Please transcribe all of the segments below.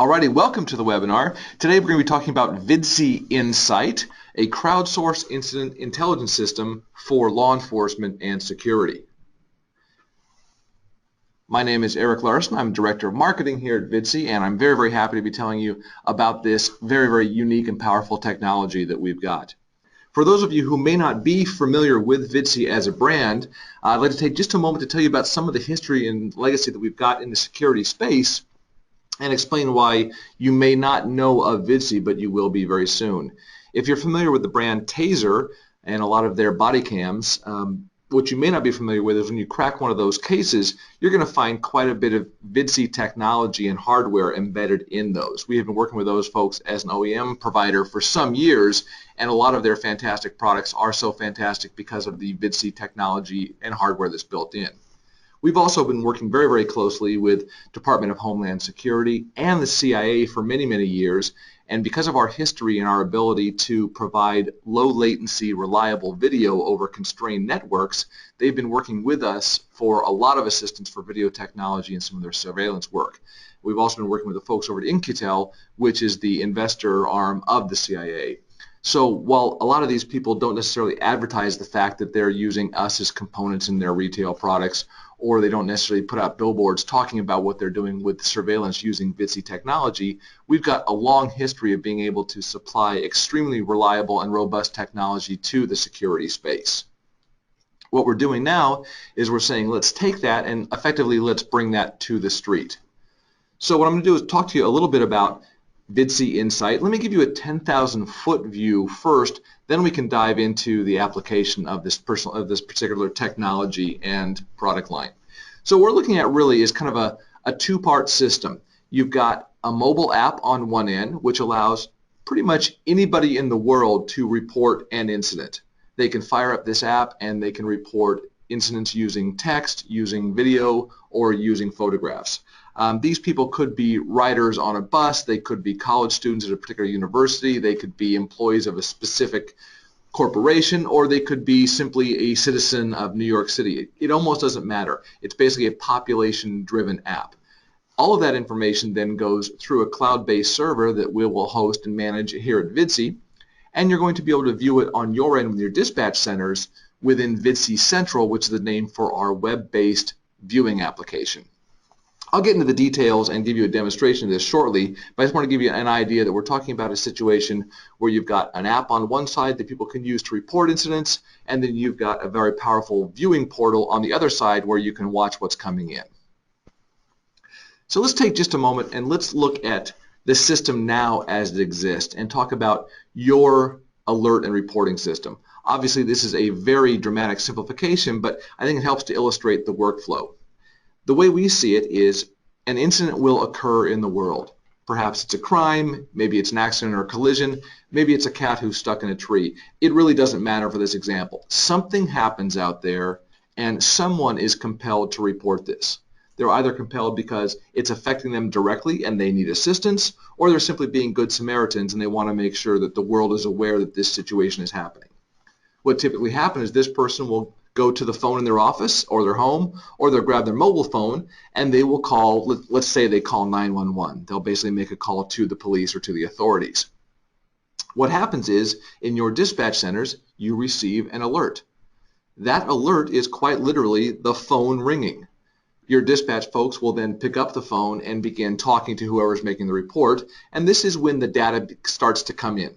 Alrighty, welcome to the webinar. Today we're going to be talking about Vidcie InSight, a crowdsourced incident intelligence system for law enforcement and security. My name is Eric Larson. I'm Director of Marketing here at Vidcie, and I'm very happy to be telling you about this very unique and powerful technology that we've got. For those of you who may not be familiar with Vidcie as a brand, I'd like to take just a moment to tell you about some of the history and legacy that we've got in the security space and explain why you may not know of Vidcie, but you will be very soon. If you're familiar with the brand Taser and a lot of their body cams, what you may not be familiar with is when you crack one of those cases, you're going to find quite a bit of Vidcie technology and hardware embedded in those. We have been working with those folks as an OEM provider for some years, and a lot of their fantastic products are so fantastic because of the Vidcie technology and hardware that's built in. We've also been working very closely with Department of Homeland Security and the CIA for many years, and because of our history and our ability to provide low latency, reliable video over constrained networks, they've been working with us for a lot of assistance for video technology and some of their surveillance work. We've also been working with the folks over at InSight, which is the investor arm of the CIA. So while a lot of these people don't necessarily advertise the fact that they're using us as components in their retail products, or they don't necessarily put out billboards talking about what they're doing with surveillance using Vidcie technology, we've got a long history of being able to supply extremely reliable and robust technology to the security space. What we're doing now is we're saying let's take that and effectively let's bring that to the street. So what I'm going to do is talk to you a little bit about Vidcie InSight. Let me give you a 10,000 foot view first, then we can dive into the application of this particular technology and product line. So what we're looking at really is kind of a two-part system. You've got a mobile app on one end, which allows pretty much anybody in the world to report an incident. They can fire up this app and they can report incidents using text, using video, or using photographs. These people could be riders on a bus, they could be college students at a particular university, they could be employees of a specific corporation, or they could be simply a citizen of New York City. It almost doesn't matter. It's basically a population-driven app. All of that information then goes through a cloud-based server that we will host and manage here at Vidcie, and you're going to be able to view it on your end with your dispatch centers within Vidcie Central, which is the name for our web-based viewing application. I'll get into the details and give you a demonstration of this shortly, but I just want to give you an idea that we're talking about a situation where you've got an app on one side that people can use to report incidents, and then you've got a very powerful viewing portal on the other side where you can watch what's coming in. So let's take just a moment and let's look at the system now as it exists and talk about your alert and reporting system. Obviously this is a very dramatic simplification, but I think it helps to illustrate the workflow. The way we see it is an incident will occur in the world. Perhaps it's a crime, maybe it's an accident or a collision, maybe it's a cat who's stuck in a tree. It really doesn't matter for this example. Something happens out there and someone is compelled to report this. They're either compelled because it's affecting them directly and they need assistance, or they're simply being good Samaritans and they want to make sure that the world is aware that this situation is happening. What typically happens is this person will go to the phone in their office or their home, or they'll grab their mobile phone and they will call, let's say they call 911. They'll basically make a call to the police or to the authorities. What happens is, in your dispatch centers, you receive an alert. That alert is quite literally the phone ringing. Your dispatch folks will then pick up the phone and begin talking to whoever's making the report, and this is when the data starts to come in.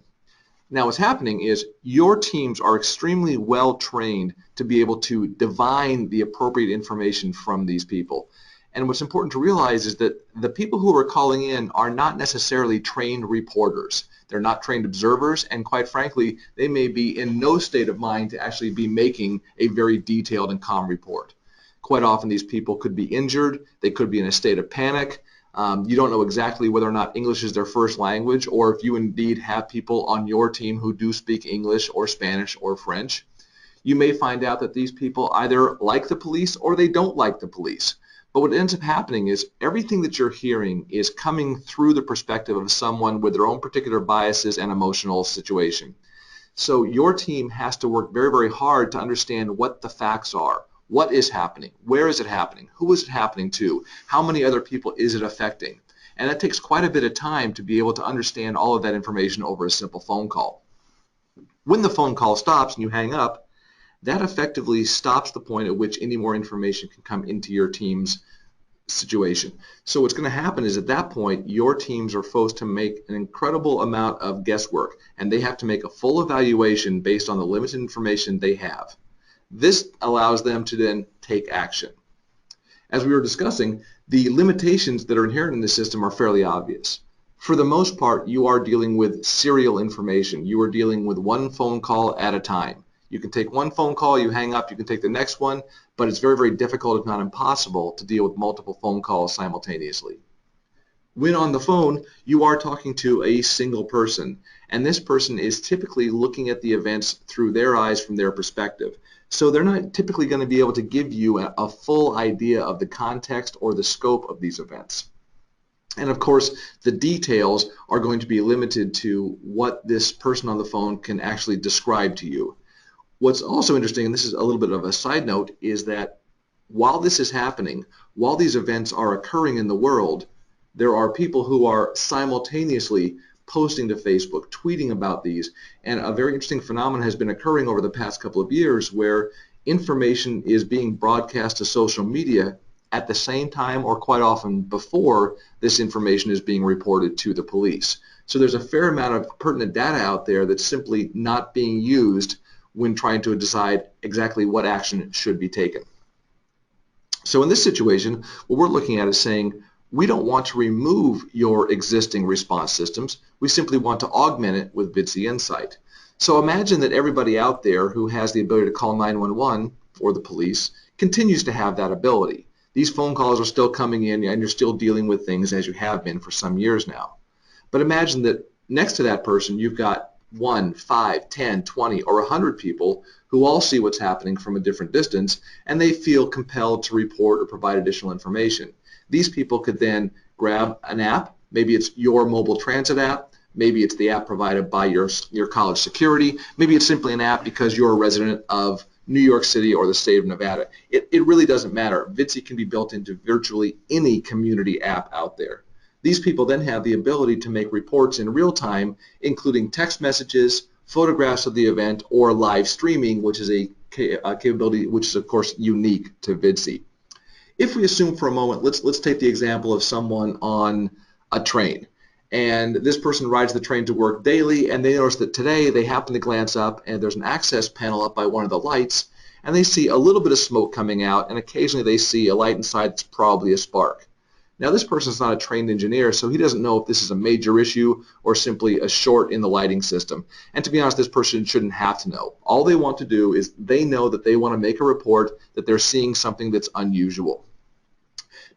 Now what's happening is your teams are extremely well trained to be able to divine the appropriate information from these people. And what's important to realize is that the people who are calling in are not necessarily trained reporters. They're not trained observers, and quite frankly, they may be in no state of mind to actually be making a very detailed and calm report. Quite often these people could be injured, they could be in a state of panic. You don't know exactly whether or not English is their first language, or if you indeed have people on your team who do speak English or Spanish or French. You may find out that these people either like the police or they don't like the police. But what ends up happening is everything that you're hearing is coming through the perspective of someone with their own particular biases and emotional situation. So your team has to work very hard to understand what the facts are. What is happening? Where is it happening? Who is it happening to? How many other people is it affecting? And that takes quite a bit of time to be able to understand all of that information over a simple phone call. When the phone call stops and you hang up, that effectively stops the point at which any more information can come into your team's situation. So what's going to happen is at that point, your teams are forced to make an incredible amount of guesswork, and they have to make a full evaluation based on the limited information they have. This allows them to then take action. As we were discussing, the limitations that are inherent in the system are fairly obvious. For the most part, you are dealing with serial information. You are dealing with one phone call at a time. You can take one phone call, you hang up, you can take the next one, but it's very, very difficult, if not impossible, to deal with multiple phone calls simultaneously. When on the phone, you are talking to a single person, and this person is typically looking at the events through their eyes from their perspective. So they're not typically going to be able to give you a full idea of the context or the scope of these events. And of course, the details are going to be limited to what this person on the phone can actually describe to you. What's also interesting, and this is a little bit of a side note, is that while this is happening, while these events are occurring in the world, there are people who are simultaneously posting to Facebook, tweeting about these, and a very interesting phenomenon has been occurring over the past couple of years where information is being broadcast to social media at the same time or quite often before this information is being reported to the police. So there's a fair amount of pertinent data out there that's simply not being used when trying to decide exactly what action should be taken. So in this situation, what we're looking at is saying, we don't want to remove your existing response systems. We simply want to augment it with Vidcie InSight. So imagine that everybody out there who has the ability to call 911 or the police continues to have that ability. These phone calls are still coming in and you're still dealing with things as you have been for some years now. But imagine that next to that person you've got 1, 5, 10, 20, or 100 people who all see what's happening from a different distance, and they feel compelled to report or provide additional information. These people could then grab an app. Maybe it's your mobile transit app. Maybe it's the app provided by your college security. Maybe it's simply an app because you're a resident of New York City or the state of Nevada. It really doesn't matter. Vidcie can be built into virtually any community app out there. These people then have the ability to make reports in real time, including text messages, photographs of the event, or live streaming, which is a capability which is, of course, unique to Vidcie. If we assume for a moment, let's take the example of someone on a train. And this person rides the train to work daily, and they notice that today they happen to glance up, and there's an access panel up by one of the lights, and they see a little bit of smoke coming out, and occasionally they see a light inside that's probably a spark. Now this person is not a trained engineer, so he doesn't know if this is a major issue or simply a short in the lighting system. And to be honest, this person shouldn't have to know. All they want to do is they know that they want to make a report that they're seeing something that's unusual.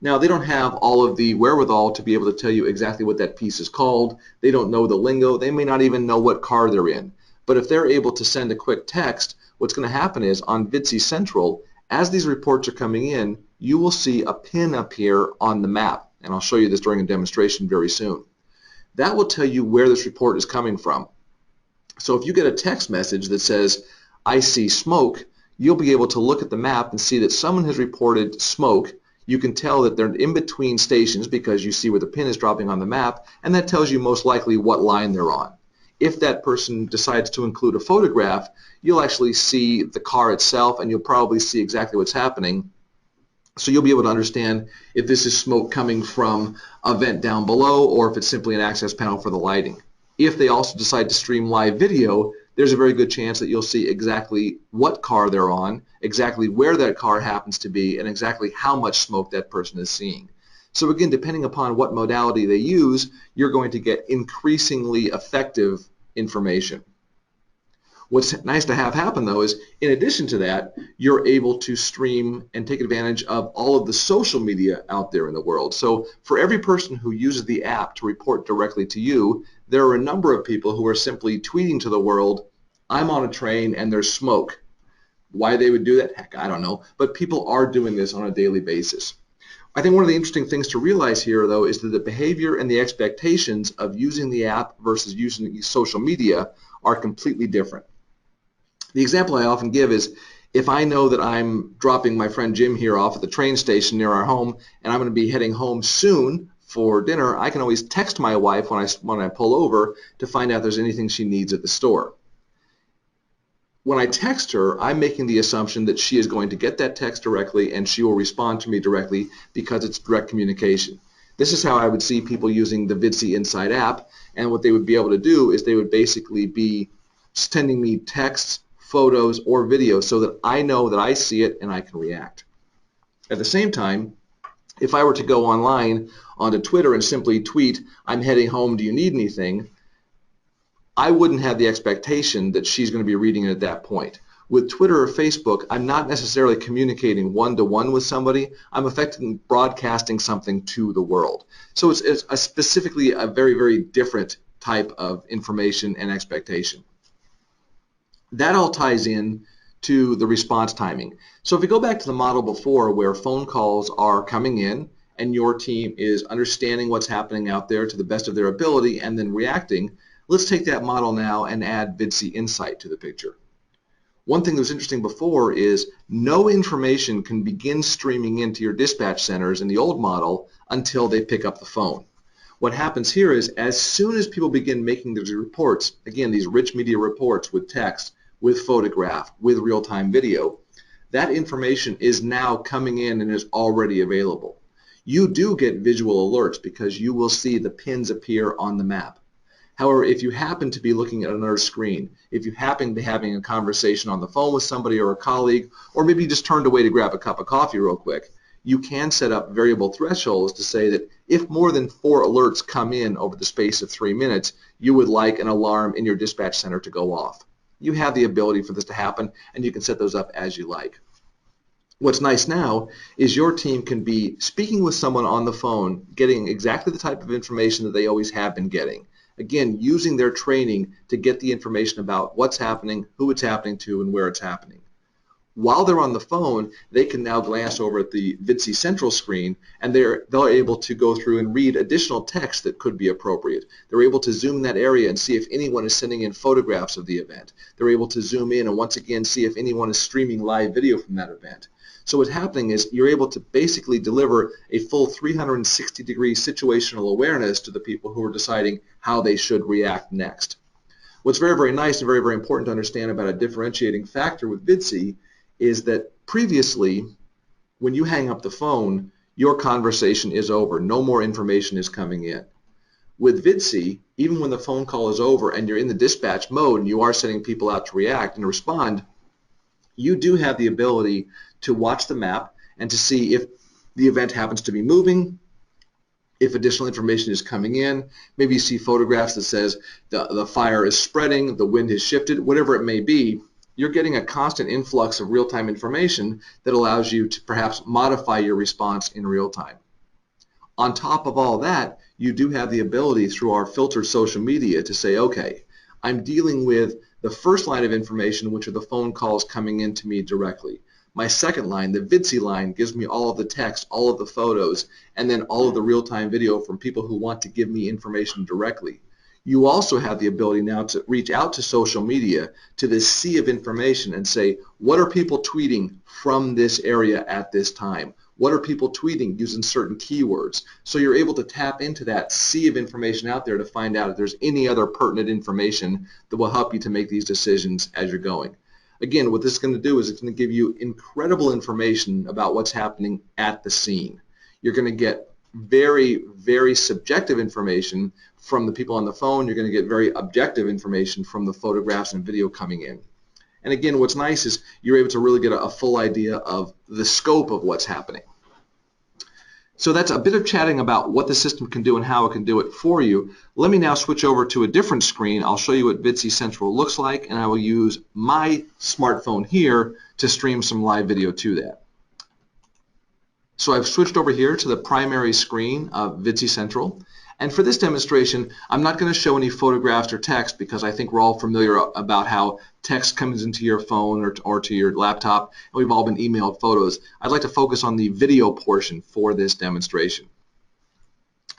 Now they don't have all of the wherewithal to be able to tell you exactly what that piece is called. They don't know the lingo. They may not even know what car they're in. But if they're able to send a quick text, what's going to happen is on Vidcie Central, as these reports are coming in, you will see a pin appear on the map, and I'll show you this during a demonstration very soon. That will tell you where this report is coming from. So if you get a text message that says, I see smoke, you'll be able to look at the map and see that someone has reported smoke. You can tell that they're in between stations because you see where the pin is dropping on the map, and that tells you most likely what line they're on. If that person decides to include a photograph, you'll actually see the car itself, and you'll probably see exactly what's happening. So you'll be able to understand if this is smoke coming from a vent down below or if it's simply an access panel for the lighting. If they also decide to stream live video, there's a very good chance that you'll see exactly what car they're on, exactly where that car happens to be, and exactly how much smoke that person is seeing. So again, depending upon what modality they use, you're going to get increasingly effective information. What's nice to have happen, though, is in addition to that, you're able to stream and take advantage of all of the social media out there in the world. So for every person who uses the app to report directly to you, there are a number of people who are simply tweeting to the world, I'm on a train and there's smoke. Why they would do that? Heck, I don't know. But people are doing this on a daily basis. I think one of the interesting things to realize here, though, is that the behavior and the expectations of using the app versus using social media are completely different. The example I often give is If I know that I'm dropping my friend Jim here off at the train station near our home and I'm going to be heading home soon for dinner, I can always text my wife when I pull over to find out if there's anything she needs at the store. When I text her, I'm making the assumption that she is going to get that text directly and she will respond to me directly because it's direct communication. This is how I would see people using the Vidcie InSight app, and what they would be able to do is they would basically be sending me texts, photos, or videos so that I know that I see it and I can react. At the same time, if I were to go online onto Twitter and simply tweet, "I'm heading home, do you need anything?" I wouldn't have the expectation that she's going to be reading it at that point. With Twitter or Facebook, I'm not necessarily communicating one-to-one with somebody. I'm effectively broadcasting something to the world. So it's specifically a very, very different type of information and expectation. That all ties in to the response timing. So if we go back to the model before where phone calls are coming in and your team is understanding what's happening out there to the best of their ability and then reacting, let's take that model now and add Vidcie InSight to the picture. One thing that was interesting before is no information can begin streaming into your dispatch centers in the old model until they pick up the phone. What happens here is as soon as people begin making these reports, again, these rich media reports with text, with photograph, with real-time video, that information is now coming in and is already available. You do get visual alerts because you will see the pins appear on the map. However, if you happen to be looking at another screen, if you happen to be having a conversation on the phone with somebody or a colleague, or maybe you just turned away to grab a cup of coffee real quick, you can set up variable thresholds to say that if more than 4 alerts come in over the space of 3 minutes, you would like an alarm in your dispatch center to go off. You have the ability for this to happen, and you can set those up as you like. What's nice now is your team can be speaking with someone on the phone, getting exactly the type of information that they always have been getting. Again, using their training to get the information about what's happening, who it's happening to, and where it's happening. While they're on the phone, they can now glance over at the Vidcie Central screen, and they're able to go through and read additional text that could be appropriate. They're able to zoom in that area and see if anyone is sending in photographs of the event. They're able to zoom in and once again see if anyone is streaming live video from that event. So what's happening is you're able to basically deliver a full 360-degree situational awareness to the people who are deciding how they should react next. What's very, very nice and very, very important to understand about a differentiating factor with Vidcie is that previously, when you hang up the phone, your conversation is over. No more information is coming in. With Vidcie, even when the phone call is over and you're in the dispatch mode and you are sending people out to react and respond, you do have the ability to watch the map and to see if the event happens to be moving, if additional information is coming in. Maybe you see photographs that says the fire is spreading, the wind has shifted, whatever it may be. You're getting a constant influx of real-time information that allows you to perhaps modify your response in real time. On top of all that, you do have the ability through our filtered social media to say, okay, I'm dealing with the first line of information, which are the phone calls coming in to me directly. My second line, the Vidcie line, gives me all of the text, all of the photos, and then all of the real-time video from people who want to give me information directly. You also have the ability now to reach out to social media, to this sea of information, and say, what are people tweeting from this area at this time? What are people tweeting using certain keywords? So you're able to tap into that sea of information out there to find out if there's any other pertinent information that will help you to make these decisions as you're going. Again, what this is going to do is it's going to give you incredible information about what's happening at the scene. You're going to get very, very subjective information from the people on the phone. You're going to get very objective information from the photographs and video coming in. And again, what's nice is you're able to really get a full idea of the scope of what's happening. So that's a bit of chatting about what the system can do and how it can do it for you. Let me now switch over to a different screen. I'll show you what Vidcie Central looks like, and I will use my smartphone here to stream some live video to that. So I've switched over here to the primary screen of Vidcie Central. And for this demonstration, I'm not going to show any photographs or text because I think we're all familiar about how text comes into your phone or to your laptop, and we've all been emailed photos. I'd like to focus on the video portion for this demonstration.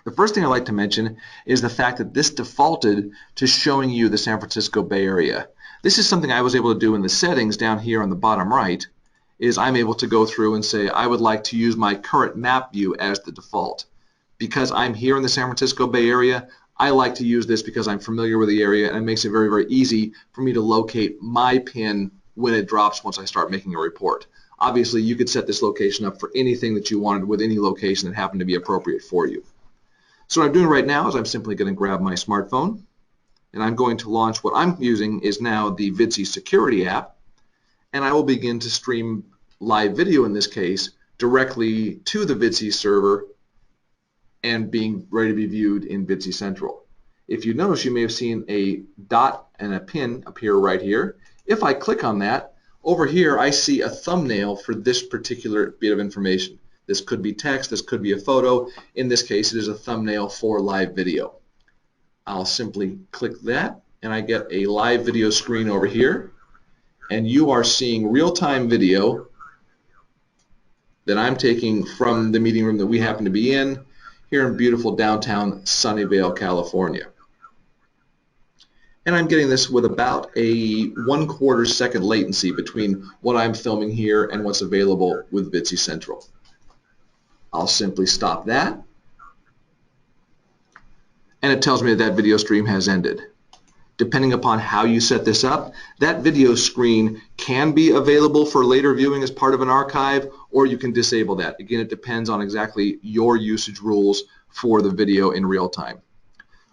The first thing I'd like to mention is the fact that this defaulted to showing you the San Francisco Bay Area. This is something I was able to do in the settings down here on the bottom right, is I'm able to go through and say I would like to use my current map view as the default. Because I'm here in the San Francisco Bay Area, I like to use this because I'm familiar with the area, and it makes it very, very easy for me to locate my pin when it drops once I start making a report. Obviously, you could set this location up for anything that you wanted with any location that happened to be appropriate for you. So what I'm doing right now is I'm simply going to grab my smartphone, and I'm going to launch what I'm using is now the Vidcie security app, and I will begin to stream live video in this case directly to the Vidcie server and being ready to be viewed in Vidcie Central. If you notice, you may have seen a dot and a pin appear right here. If I click on that, over here I see a thumbnail for this particular bit of information. This could be text, this could be a photo. In this case, it is a thumbnail for live video. I'll simply click that, and I get a live video screen over here, and you are seeing real-time video that I'm taking from the meeting room that we happen to be in here in beautiful downtown Sunnyvale, California. And I'm getting this with about a 1/4 second latency between what I'm filming here and what's available with Vidcie Central. I'll simply stop that, and it tells me that video stream has ended. Depending upon how you set this up, that video screen can be available for later viewing as part of an archive, or you can disable that. Again, it depends on exactly your usage rules for the video in real time.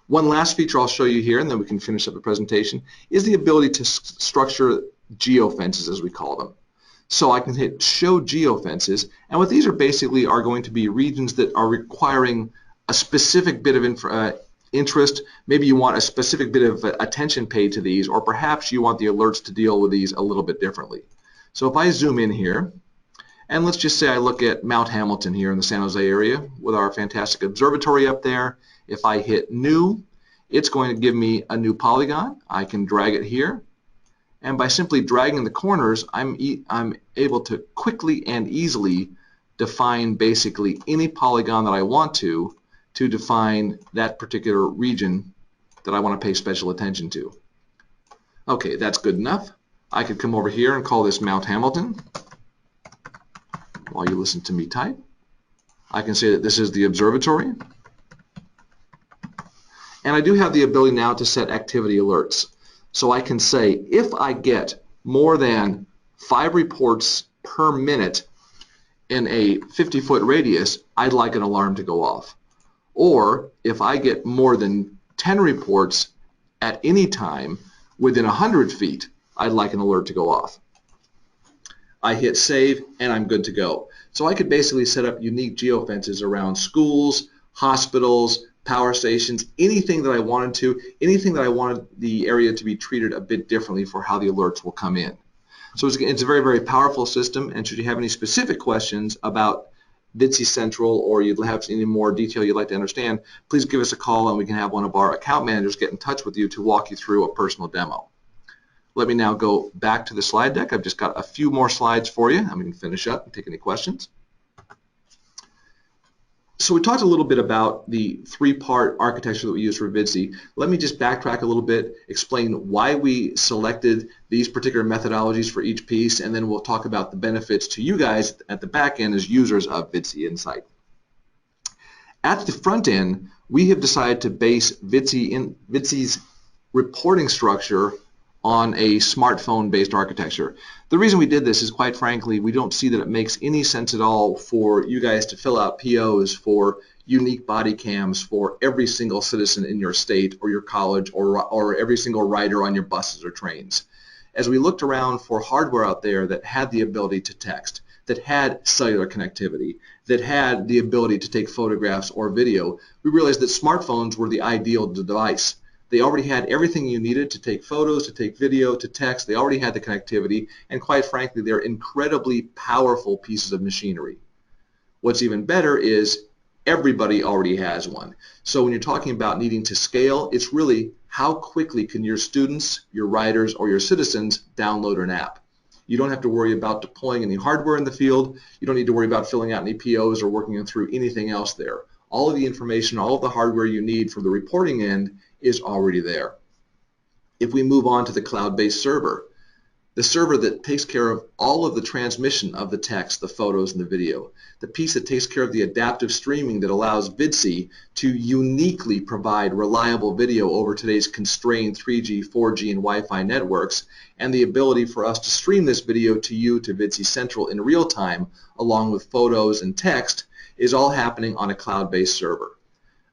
One last feature I'll show you here, and then we can finish up the presentation, is the ability to structure geofences, as we call them. So I can hit Show Geofences, and what these are basically are going to be regions that are requiring a specific bit of interest. Maybe you want a specific bit of attention paid to these, or perhaps you want the alerts to deal with these a little bit differently. So if I zoom in here, and let's just say I look at Mount Hamilton here in the San Jose area with our fantastic observatory up there. If I hit New, it's going to give me a new polygon. I can drag it here, and by simply dragging the corners, I'm able to quickly and easily define basically any polygon that I want to define that particular region that I want to pay special attention to. Okay, that's good enough. I could come over here and call this Mount Hamilton while you listen to me type. I can say that this is the observatory. And I do have the ability now to set activity alerts. So I can say if I get more than 5 reports per minute in a 50-foot radius, I'd like an alarm to go off. Or if I get more than 10 reports at any time within 100 feet, I'd like an alert to go off. I hit save, and I'm good to go. So I could basically set up unique geofences around schools, hospitals, power stations, anything that I wanted to, anything that I wanted the area to be treated a bit differently for how the alerts will come in. So it's a very, very powerful system, and should you have any specific questions about Vidcie Central, or you'd have any more detail you'd like to understand, please give us a call and we can have one of our account managers get in touch with you to walk you through a personal demo. Let me now go back to the slide deck. I've just got a few more slides for you, and we can finish up and take any questions. So we talked a little bit about the 3-part architecture that we use for Vidcie. Let me just backtrack a little bit, explain why we selected these particular methodologies for each piece, and then we'll talk about the benefits to you guys at the back end as users of Vidcie InSight. At the front end, we have decided to base Vidzie's reporting structure on a smartphone-based architecture. The reason we did this is, quite frankly, we don't see that it makes any sense at all for you guys to fill out POs for unique body cams for every single citizen in your state or your college or every single rider on your buses or trains. As we looked around for hardware out there that had the ability to text, that had cellular connectivity, that had the ability to take photographs or video, we realized that smartphones were the ideal device. They already had everything you needed to take photos, to take video, to text. They already had the connectivity, and quite frankly, they're incredibly powerful pieces of machinery. What's even better is everybody already has one. So when you're talking about needing to scale, it's really how quickly can your students, your riders, or your citizens download an app. You don't have to worry about deploying any hardware in the field. You don't need to worry about filling out any POs or working through anything else there. All of the information, all of the hardware you need for the reporting end is already there. If we move on to the cloud-based server, the server that takes care of all of the transmission of the text, the photos, and the video, the piece that takes care of the adaptive streaming that allows Vidcie to uniquely provide reliable video over today's constrained 3G, 4G, and Wi-Fi networks, and the ability for us to stream this video to you to Vidcie Central in real time, along with photos and text, is all happening on a cloud-based server.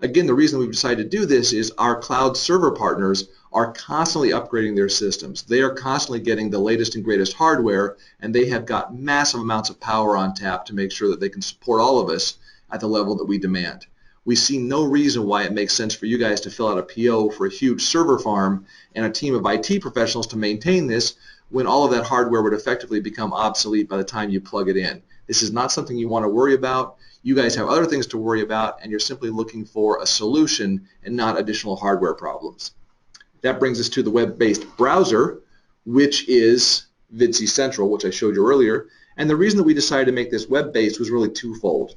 Again, the reason we've decided to do this is our cloud server partners are constantly upgrading their systems. They are constantly getting the latest and greatest hardware, and they have got massive amounts of power on tap to make sure that they can support all of us at the level that we demand. We see no reason why it makes sense for you guys to fill out a PO for a huge server farm and a team of IT professionals to maintain this when all of that hardware would effectively become obsolete by the time you plug it in. This is not something you want to worry about. You guys have other things to worry about, and you're simply looking for a solution and not additional hardware problems. That brings us to the web-based browser, which is Vidcie Central, which I showed you earlier. And the reason that we decided to make this web-based was really twofold.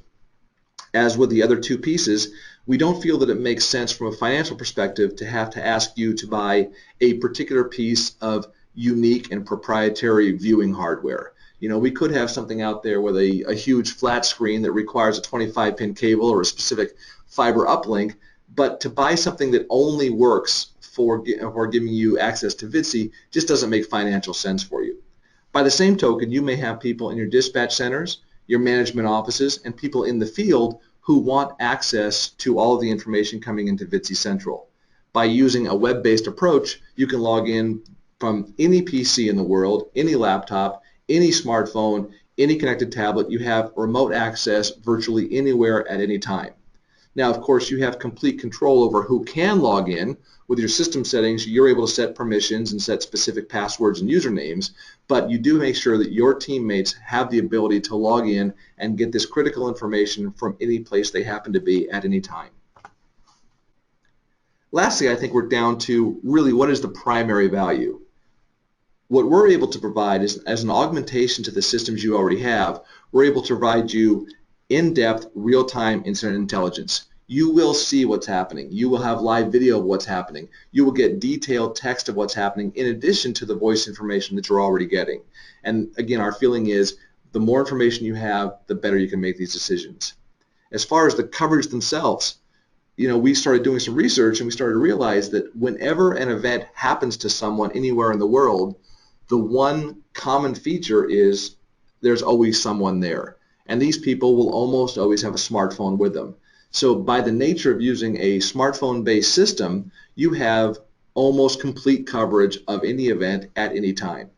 As with the other two pieces, we don't feel that it makes sense from a financial perspective to have to ask you to buy a particular piece of unique and proprietary viewing hardware. You know, we could have something out there with a huge flat screen that requires a 25-pin cable or a specific fiber uplink, but to buy something that only works for giving you access to Vidcie just doesn't make financial sense for you. By the same token, you may have people in your dispatch centers, your management offices, and people in the field who want access to all of the information coming into Vidcie Central. By using a web-based approach, you can log in from any PC in the world, any laptop, any smartphone, any connected tablet. You have remote access virtually anywhere at any time. Now, of course, you have complete control over who can log in. With your system settings, you're able to set permissions and set specific passwords and usernames, but you do make sure that your teammates have the ability to log in and get this critical information from any place they happen to be at any time. Lastly, I think we're down to really what is the primary value. What we're able to provide is, as an augmentation to the systems you already have, we're able to provide you in-depth, real-time incident intelligence. You will see what's happening. You will have live video of what's happening. You will get detailed text of what's happening in addition to the voice information that you're already getting. And again, our feeling is the more information you have, the better you can make these decisions. As far as the coverage themselves, you know, we started doing some research and we started to realize that whenever an event happens to someone anywhere in the world, the one common feature is there's always someone there. And these people will almost always have a smartphone with them. So by the nature of using a smartphone-based system, you have almost complete coverage of any event at any time.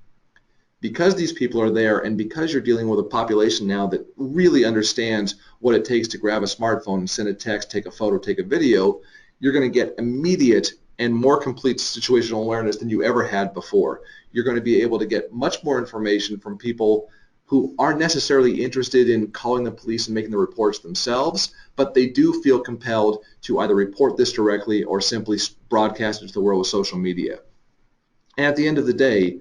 Because these people are there and because you're dealing with a population now that really understands what it takes to grab a smartphone and send a text, take a photo, take a video, you're going to get immediate and more complete situational awareness than you ever had before. You're going to be able to get much more information from people who aren't necessarily interested in calling the police and making the reports themselves, but they do feel compelled to either report this directly or simply broadcast it to the world with social media. And at the end of the day,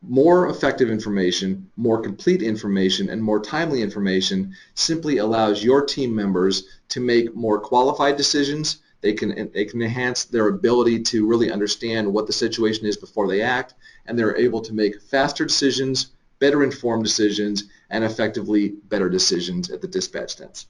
more effective information, more complete information, and more timely information simply allows your team members to make more qualified decisions. They can enhance their ability to really understand what the situation is before they act, and they're able to make faster decisions, better informed decisions, and effectively better decisions at the dispatch sense.